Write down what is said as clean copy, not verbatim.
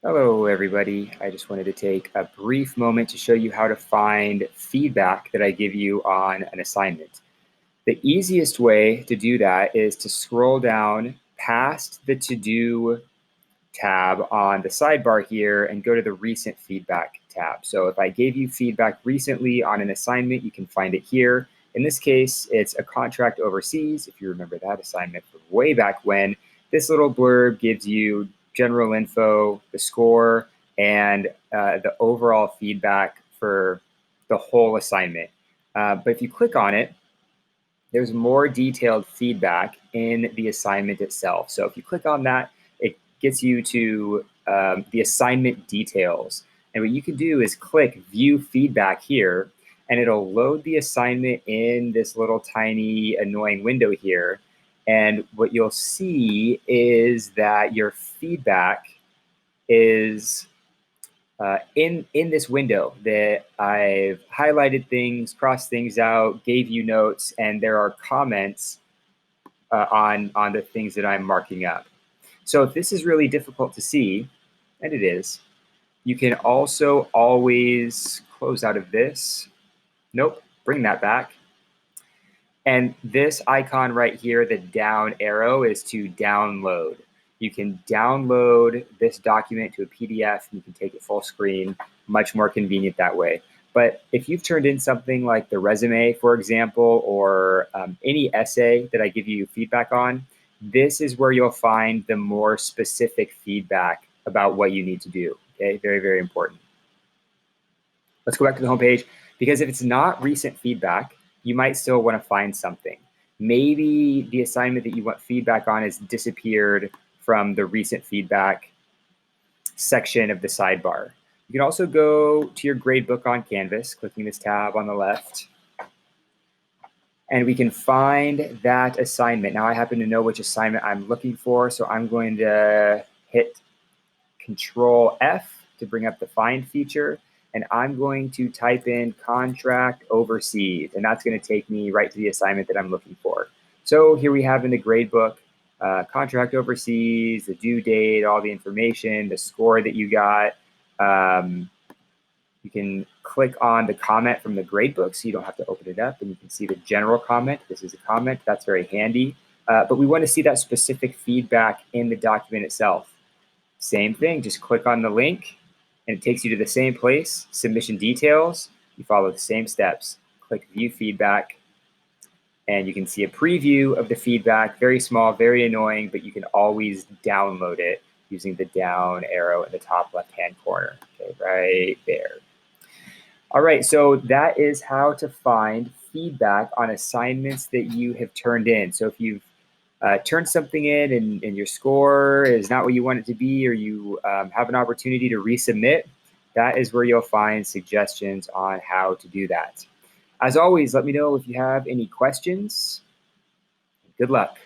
Hello, everybody. I just wanted to take a brief moment to show you how to find feedback that I give you on an assignment. The easiest way to do that is to scroll down past the to-do tab on the sidebar here and go to the recent feedback tab. So if I gave you feedback recently on an assignment, you can find it here. In this case, it's a contract overseas. If you remember that assignment from way back when, this little blurb gives you general info, the score, and the overall feedback for the whole assignment. But if you click on it, there's more detailed feedback in the assignment itself. So if you click on that, it gets you to the assignment details. And what you can do is click View Feedback here, and it'll load the assignment in this little tiny annoying window here. And what you'll see is that your feedback is in this window that I've highlighted things, crossed things out, gave you notes, and there are comments on the things that I'm marking up. So if this is really difficult to see, and it is, you can also always close out of this. Nope, bring that back. And this icon right here, the down arrow, is to download. You can download this document to a PDF and you can take it full screen, much more convenient that way. But if you've turned in something like the resume, for example, or any essay that I give you feedback on, this is where you'll find the more specific feedback about what you need to do. Okay, very, very important. Let's go back to the homepage, because if it's not recent feedback, you might still want to find something. Maybe the assignment that you want feedback on has disappeared from the recent feedback section of the sidebar. You can also go to your gradebook on Canvas, clicking this tab on the left, and we can find that assignment. Now I happen to know which assignment I'm looking for, so I'm going to hit Control F to bring up the Find feature, and I'm going to type in contract overseas, and that's going to take me right to the assignment that I'm looking for. So here we have in the gradebook, contract overseas, the due date, all the information, the score that you got. You can click on the comment from the gradebook so you don't have to open it up, and you can see the general comment. This is a comment. That's very handy. But we want to see that specific feedback in the document itself. Same thing, just click on the link and it takes you to the same place, submission details. You follow the same steps. Click View Feedback, and you can see a preview of the feedback. Very small, very annoying, but you can always download it using the down arrow in the top left-hand corner. Okay, right there. All right, so that is how to find feedback on assignments that you have turned in. So if you've turned something in and your score is not what you want it to be, or you have an opportunity to resubmit, that is where you'll find suggestions on how to do that. As always, let me know if you have any questions. Good luck.